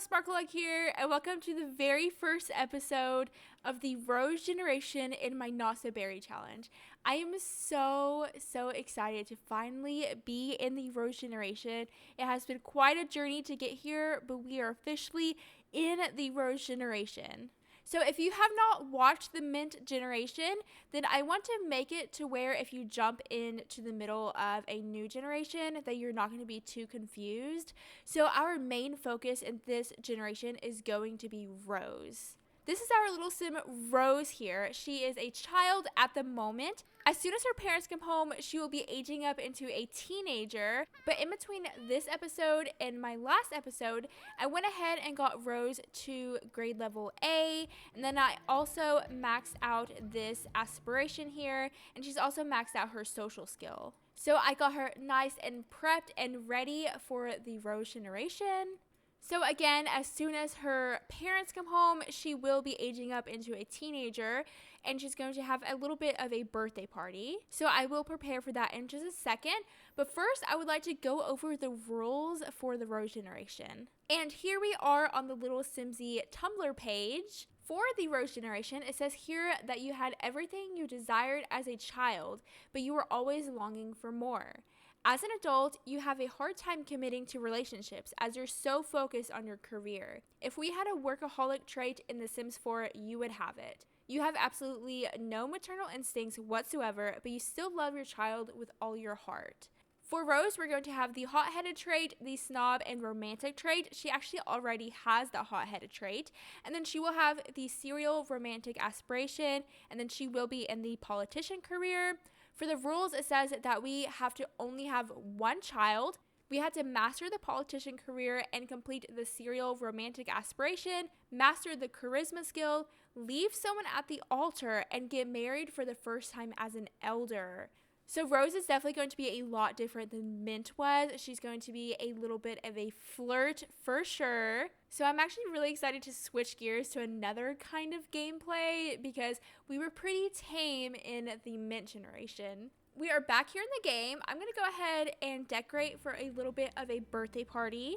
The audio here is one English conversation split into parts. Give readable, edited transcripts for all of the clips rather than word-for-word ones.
SparkleEgg here, and welcome to the very first episode of the Rose Generation in my Not So Berry Challenge. I am so excited to finally be in the Rose Generation. It has been quite a journey to get here, but we are officially in the Rose Generation. So if you have not watched the Mint Generation, then I want to make it to where if you jump into the middle of a new generation, that you're not going to be too confused. So our main focus in this generation is going to be Rose. This is our little sim Rose here. She is a child at the moment. As soon as her parents come home, she will be aging up into a teenager. But in between this episode and my last episode, I went ahead and got Rose to grade level A. And then I also maxed out this aspiration here. And she's also maxed out her social skill. So I got her nice and prepped and ready for the Rose Generation. So again, as soon as her parents come home, she will be aging up into a teenager and she's going to have a little bit of a birthday party. So I will prepare for that in just a second. But first, I would like to go over the rules for the Rose Generation. And here we are on the Little Simsy Tumblr page. For the Rose Generation, it says here that you had everything you desired as a child, but you were always longing for more. As an adult, you have a hard time committing to relationships as you're so focused on your career. If we had a workaholic trait in The Sims 4, you would have it. You have absolutely no maternal instincts whatsoever, but you still love your child with all your heart. For Rose, we're going to have the hot-headed trait, the snob, and romantic trait. She actually already has the hot-headed trait. And then she will have the serial romantic aspiration, and then she will be in the politician career. For the rules, it says that we have to only have one child. We had to master the politician career and complete the serial romantic aspiration, master the charisma skill, leave someone at the altar, and get married for the first time as an elder. So Rose is definitely going to be a lot different than Mint was. She's going to be a little bit of a flirt for sure. So I'm actually really excited to switch gears to another kind of gameplay because we were pretty tame in the Mint Generation. We are back here in the game. I'm going to go ahead and decorate for a little bit of a birthday party.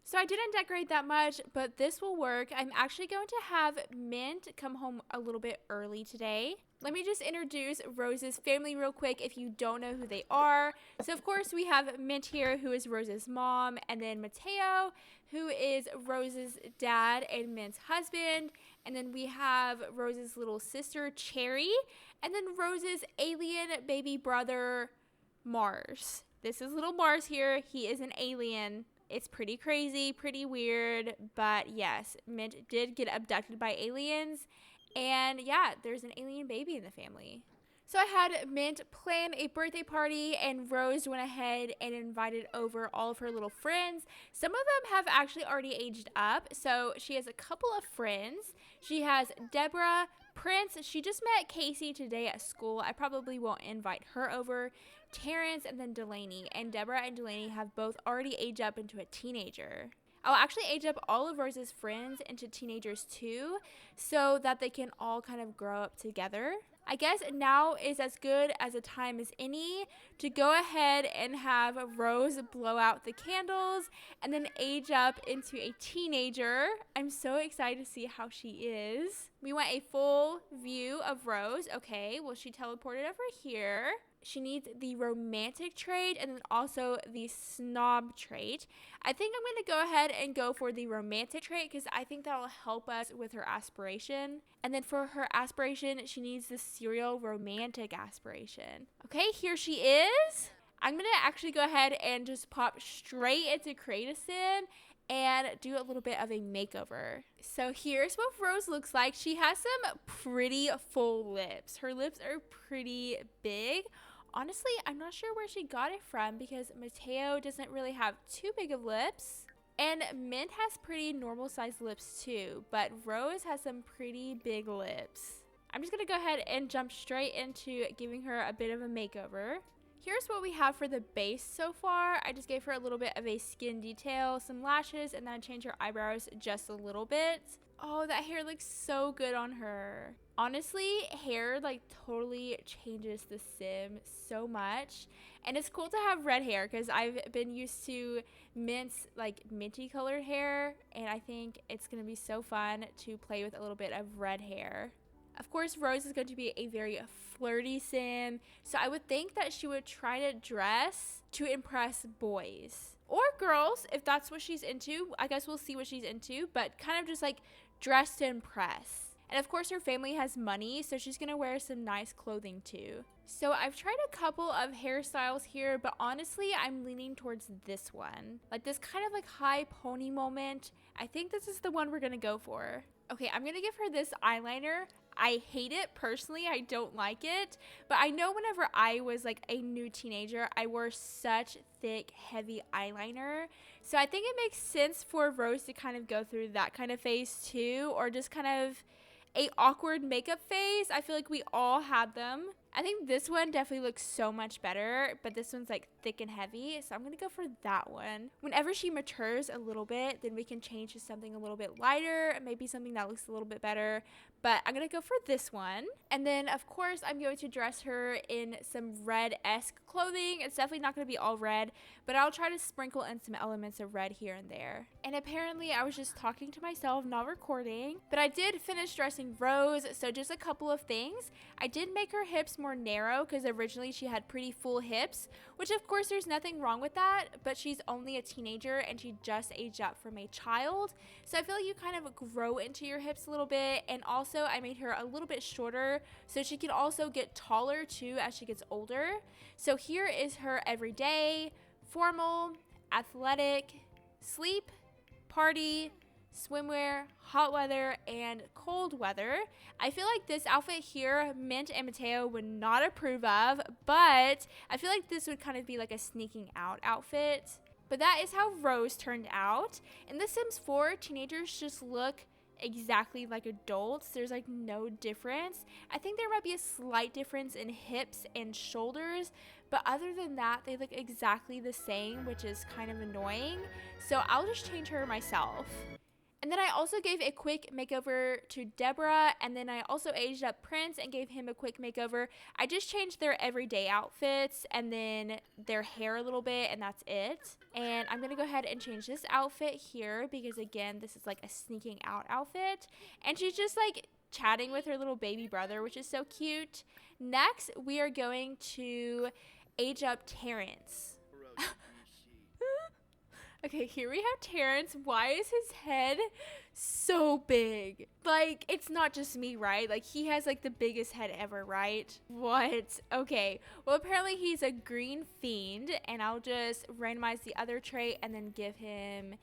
So I didn't decorate that much, but this will work. I'm actually going to have Mint come home a little bit early today. Let me just introduce Rose's family real quick if you don't know who they are. So of course we have Mint here, who is Rose's mom, and then Mateo, who is Rose's dad and Mint's husband. And then we have Rose's little sister, Cherry, and then Rose's alien baby brother, Mars. This is little Mars here. He is an alien. It's pretty crazy, pretty weird, but yes, Mint did get abducted by aliens, and yeah, there's an alien baby in the family. So I had Mint plan a birthday party, and Rose went ahead and invited over all of her little friends. Some of them have actually already aged up, so she has a couple of friends. She has Deborah, Prince. She just met Casey today at school. I probably won't invite her over. Terrence, and then Delaney. And Deborah and Delaney have both already aged up into a teenager. I'll actually age up all of Rose's friends into teenagers too, so that they can all kind of grow up together. I guess now is as good as a time as any to go ahead and have Rose blow out the candles and then age up into a teenager. I'm so excited to see how she is. We want a full view of Rose. Okay, well, she teleported over here. She needs the romantic trait and then also the snob trait. I think I'm going to go ahead and go for the romantic trait because I think that will help us with her aspiration. And then for her aspiration, she needs the serial romantic aspiration. Okay, here she is. I'm going to actually go ahead and just pop straight into Create a Sim and do a little bit of a makeover. So here's what Rose looks like. She has some pretty full lips. Her lips are pretty big. Honestly, I'm not sure where she got it from because Mateo doesn't really have too big of lips. And Mint has pretty normal sized lips too, but Rose has some pretty big lips. I'm just going to go ahead and jump straight into giving her a bit of a makeover. Here's what we have for the base so far. I just gave her a little bit of a skin detail, some lashes, and then I changed her eyebrows just a little bit. Oh, that hair looks so good on her. Honestly, hair like totally changes the sim so much. And it's cool to have red hair because I've been used to like minty colored hair. And I think it's going to be so fun to play with a little bit of red hair. Of course, Rose is going to be a very flirty sim. So I would think that she would try to dress to impress boys or girls if that's what she's into. I guess we'll see what she's into, but kind of just like dress to impress. And of course, her family has money, so she's gonna wear some nice clothing too. So I've tried a couple of hairstyles here, but honestly, I'm leaning towards this one. Like this kind of like high pony moment. I think this is the one we're gonna go for. Okay, I'm gonna give her this eyeliner. I hate it personally. I don't like it. But I know whenever I was like a new teenager, I wore such thick, heavy eyeliner. So I think it makes sense for Rose to kind of go through that kind of phase too, or just kind of a awkward makeup phase. I feel like we all had them. I think this one definitely looks so much better, but this one's like thick and heavy, so I'm gonna go for that one. Whenever she matures a little bit, then we can change to something a little bit lighter, maybe something that looks a little bit better, but I'm gonna go for this one. And then of course I'm going to dress her in some red-esque clothing. It's definitely not gonna be all red, but I'll try to sprinkle in some elements of red here and there. And apparently I was just talking to myself, not recording, but I did finish dressing Rose, so just a couple of things. I did make her hips more narrow because originally she had pretty full hips, which of course there's nothing wrong with that, but she's only a teenager and she just aged up from a child. So I feel like you kind of grow into your hips a little bit, and also I made her a little bit shorter so she can also get taller too as she gets older. So here is her everyday, formal, athletic, sleep, party, swimwear, hot weather, and cold weather. I feel like this outfit here, Mint and Mateo would not approve of, but I feel like this would kind of be like a sneaking out outfit. But that is how Rose turned out. In The Sims 4, teenagers just look exactly like adults. There's like no difference. I think there might be a slight difference in hips and shoulders, but other than that, they look exactly the same, which is kind of annoying. So I'll just change her myself. And then I also gave a quick makeover to Deborah, and then I also aged up Prince and gave him a quick makeover. I just changed their everyday outfits and then their hair a little bit, and that's it. And I'm going to go ahead and change this outfit here because, again, this is like a sneaking out outfit. And she's just like chatting with her little baby brother, which is so cute. Next, we are going to age up Terrence. Okay, here we have Terrence. Why is his head so big? Like, it's not just me, right? Like, he has, like, the biggest head ever, right? What? Okay. Well, apparently he's a green fiend, and I'll just randomize the other trait and then give him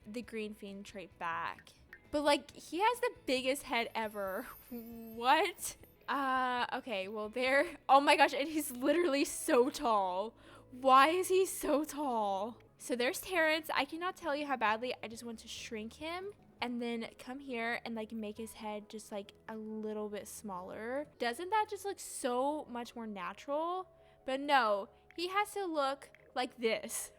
the green fiend trait back. But, like, he has the biggest head ever. What? Okay, well, there. Oh my gosh, and he's literally so tall. Why is he so tall? So there's Terrence. I cannot tell you how badly I just want to shrink him and then come here and like make his head just like a little bit smaller. Doesn't that just look so much more natural? But no, he has to look like this.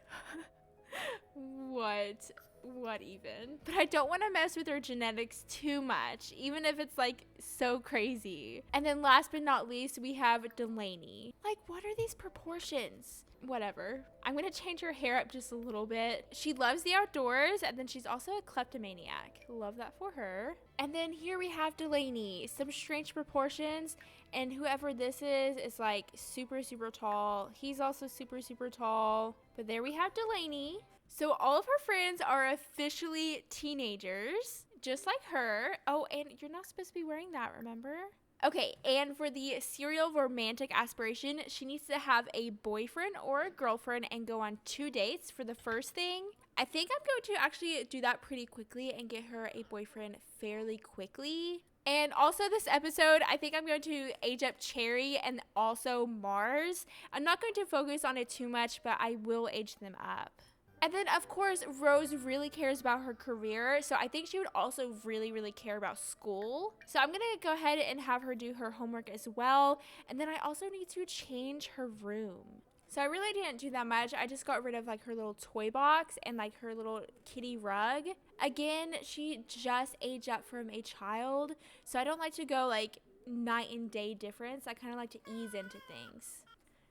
What even? But I don't want to mess with her genetics too much, even if it's like so crazy. And then last but not least, we have Delaney. Like, what are these proportions? Whatever. I'm going to change her hair up just a little bit. She loves the outdoors, and then she's also a kleptomaniac. Love that for her. And then here we have Delaney. Some strange proportions, and whoever this is like super, super tall. He's also super, super tall. But there we have Delaney. So all of her friends are officially teenagers, just like her. Oh, and you're not supposed to be wearing that, remember? Okay, and for the serial romantic aspiration, she needs to have a boyfriend or a girlfriend and go on 2 dates for the first thing. I think I'm going to actually do that pretty quickly and get her a boyfriend fairly quickly. And also this episode, I think I'm going to age up Cherry and also Mars. I'm not going to focus on it too much, but I will age them up. And then, of course, Rose really cares about her career, so I think she would also really, really care about school. So I'm going to go ahead and have her do her homework as well. And then I also need to change her room. So I really didn't do that much. I just got rid of like her little toy box and like her little kitty rug. Again, she just aged up from a child, so I don't like to go like night and day difference. I kind of like to ease into things.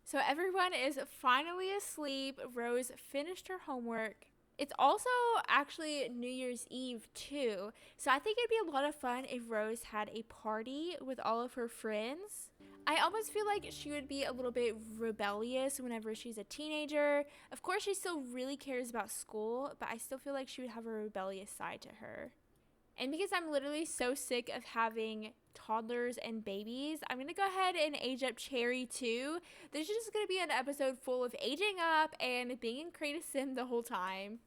So everyone is finally asleep. Rose finished her homework. It's also actually New Year's Eve too, so I think it'd be a lot of fun if Rose had a party with all of her friends. I almost feel like she would be a little bit rebellious whenever she's a teenager. Of course, she still really cares about school, but I still feel like she would have a rebellious side to her. And because I'm literally so sick of having toddlers and babies, I'm going to go ahead and age up Cherry too. This is just going to be an episode full of aging up and being in Create a Sim the whole time.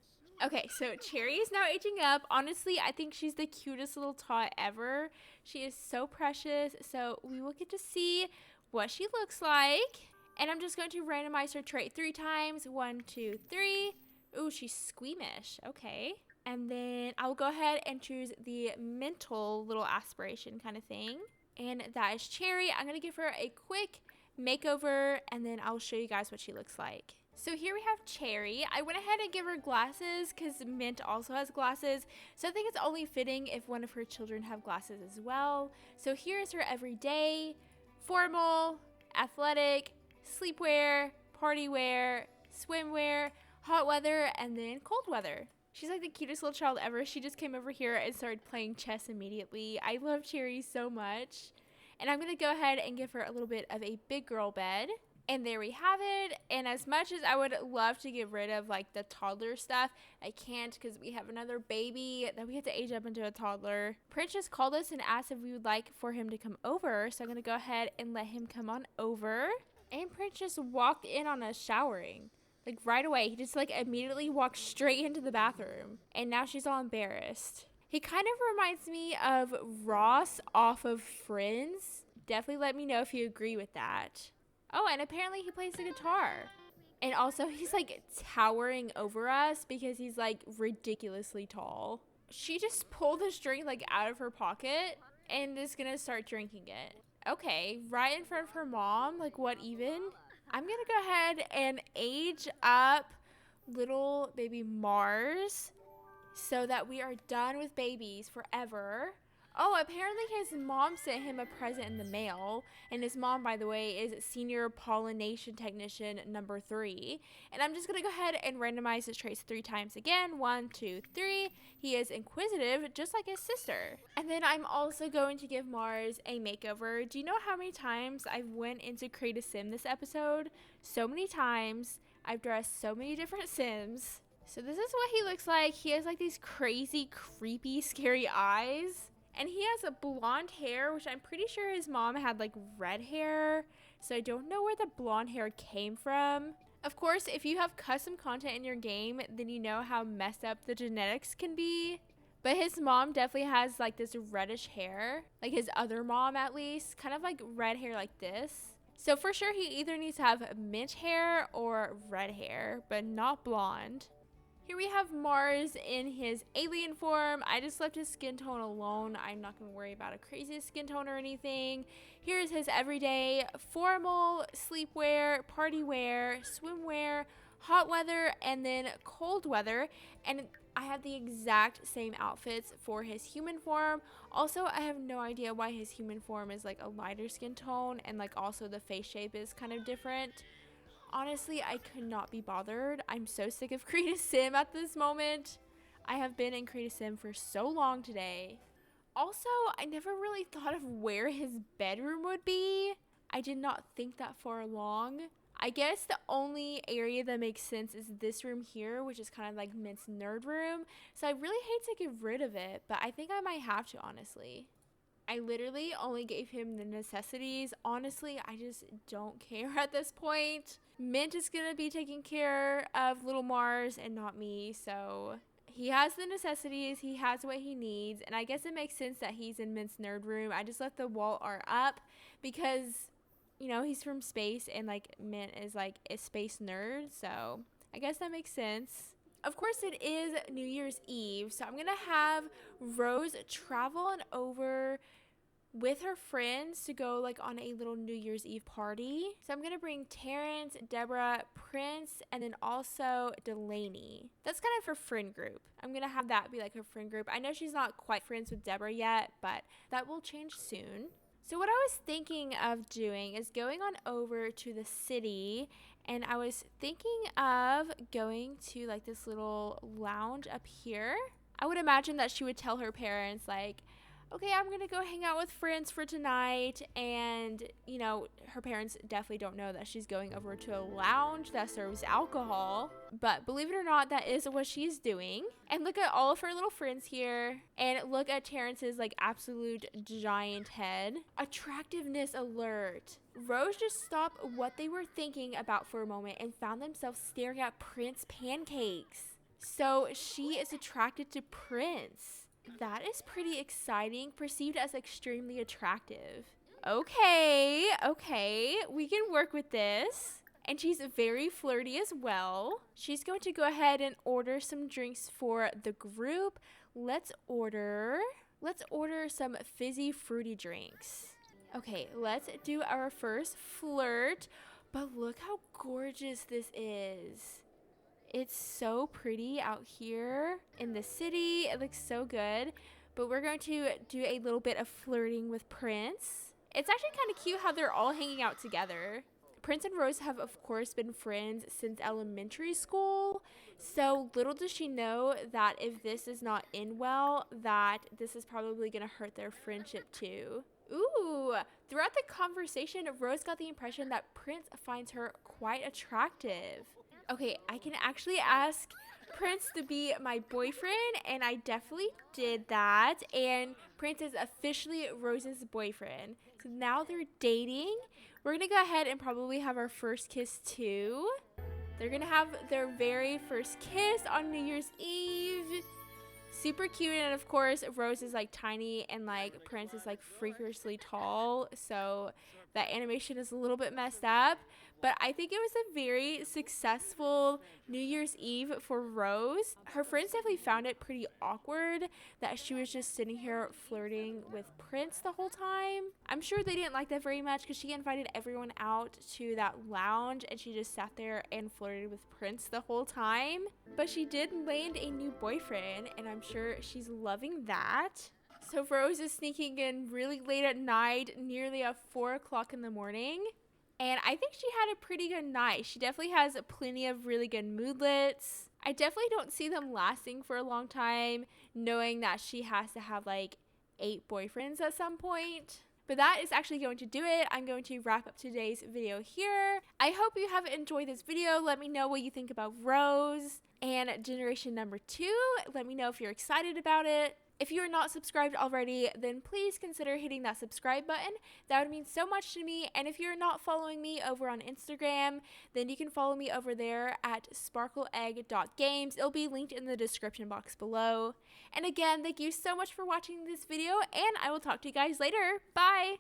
Okay, so Cherry is now aging up. Honestly, I think she's the cutest little tot ever. She is so precious. So we will get to see what she looks like. And I'm just going to randomize her trait 3 times. 1, 2, 3. Ooh, she's squeamish. Okay. And then I'll go ahead and choose the mental little aspiration kind of thing. And that is Cherry. I'm going to give her a quick makeover and then I'll show you guys what she looks like. So here we have Cherry. I went ahead and gave her glasses because Mint also has glasses. So I think it's only fitting if one of her children have glasses as well. So here's her everyday, formal, athletic, sleepwear, party wear, swimwear, hot weather, and then cold weather. She's like the cutest little child ever. She just came over here and started playing chess immediately. I love Cherry so much. And I'm going to go ahead and give her a little bit of a big girl bed. And there we have it. And as much as I would love to get rid of like the toddler stuff, I can't because we have another baby that we have to age up into a toddler. Prince just called us and asked if we would like for him to come over. So I'm going to go ahead and let him come on over. And Prince just walked in on us showering. Like right away. He just like immediately walked straight into the bathroom. And now she's all embarrassed. He kind of reminds me of Ross off of Friends. Definitely let me know if you agree with that. Oh, and apparently he plays the guitar. And also he's like towering over us because he's like ridiculously tall. She just pulled this drink like out of her pocket and is gonna start drinking it. Okay, right in front of her mom. Like what even? I'm gonna go ahead and age up little baby Mars so that we are done with babies forever. Oh, apparently his mom sent him a present in the mail. And his mom, by the way, is Senior Pollination Technician number 3. And I'm just going to go ahead and randomize his traits 3 times again. 1, 2, 3. He is inquisitive, just like his sister. And then I'm also going to give Mars a makeover. Do you know how many times I went into Create a Sim this episode? So many times. I've dressed so many different Sims. So this is what he looks like. He has like these crazy, creepy, scary eyes. And he has a blonde hair, which I'm pretty sure his mom had like red hair. So I don't know where the blonde hair came from. Of course, if you have custom content in your game, then you know how messed up the genetics can be. But his mom definitely has like this reddish hair. Like his other mom at least. Kind of like red hair like this. So for sure he either needs to have mint hair or red hair, but not blonde. Here we have Mars in his alien form. I just left his skin tone alone. I'm not going to worry about a crazy skin tone or anything. Here's his everyday formal sleepwear, party wear, swimwear, hot weather, and then cold weather. And I have the exact same outfits for his human form. Also, I have no idea why his human form is like a lighter skin tone and like also the face shape is kind of different. Honestly, I could not be bothered. I'm so sick of Create a Sim at this moment. I have been in Create a Sim for so long today. Also, I never really thought of where his bedroom would be. I did not think that far along. I guess the only area that makes sense is this room here, which is kind of like Mint's nerd room. So I really hate to get rid of it, but I think I might have to, honestly. I literally only gave him the necessities. Honestly, I just don't care at this point. Mint is going to be taking care of little Mars and not me. So he has the necessities. He has what he needs. And I guess it makes sense that he's in Mint's nerd room. I just left the wall art up because, you know, he's from space and like Mint is like a space nerd. So I guess that makes sense. Of course, it is New Year's Eve. So I'm going to have Rose travel on over with her friends to go like on a little New Year's Eve party. So I'm gonna bring Terrence, Deborah, Prince, and then also Delaney. That's kind of her friend group. I'm gonna have that be like her friend group. I know she's not quite friends with Deborah yet, but that will change soon. So what I was thinking of doing is going on over to the city, and I was thinking of going to like this little lounge up here. I would imagine that she would tell her parents like, okay, I'm gonna go hang out with friends for tonight, and you know, her parents definitely don't know that she's going over to a lounge that serves alcohol, but believe it or not, that is what she's doing. And look at all of her little friends here, and look at Terrence's like absolute giant head. Attractiveness alert. Rose just stopped what they were thinking about for a moment and found themselves staring at Prince pancakes. So she is attracted to Prince. That is pretty exciting, perceived as extremely attractive. Okay, we can work with this. And she's very flirty as well. She's going to go ahead and order some drinks for the group. Let's order some fizzy fruity drinks. Okay, let's do our first flirt. But look how gorgeous this is. It's so pretty out here in the city. It looks so good. But we're going to do a little bit of flirting with Prince. It's actually kind of cute how they're all hanging out together. Prince and Rose have, of course, been friends since elementary school. So little does she know that if this does not end well, that this is probably going to hurt their friendship too. Ooh, throughout the conversation, Rose got the impression that Prince finds her quite attractive. Okay, I can actually ask Prince to be my boyfriend, and I definitely did that. And Prince is officially Rose's boyfriend. So now they're dating. We're gonna go ahead and probably have our first kiss too. They're gonna have their very first kiss on New Year's Eve. Super cute, and of course Rose is like tiny and like Prince is like freakishly tall, so that animation is a little bit messed up. But I think it was a very successful New Year's Eve for Rose. Her friends definitely found it pretty awkward that she was just sitting here flirting with Prince the whole time. I'm sure they didn't like that very much because she invited everyone out to that lounge and she just sat there and flirted with Prince the whole time. But she did land a new boyfriend, and I'm sure she's loving that. So Rose is sneaking in really late at night, nearly at 4 o'clock in the morning. And I think she had a pretty good night. She definitely has plenty of really good moodlets. I definitely don't see them lasting for a long time, knowing that she has to have like 8 boyfriends at some point. But that is actually going to do it. I'm going to wrap up today's video here. I hope you have enjoyed this video. Let me know what you think about Rose and generation number 2. Let me know if you're excited about it. If you are not subscribed already, then please consider hitting that subscribe button. That would mean so much to me. And if you're not following me over on Instagram, then you can follow me over there at SparkleEggGames. It'll be linked in the description box below. And again, thank you so much for watching this video, and I will talk to you guys later. Bye!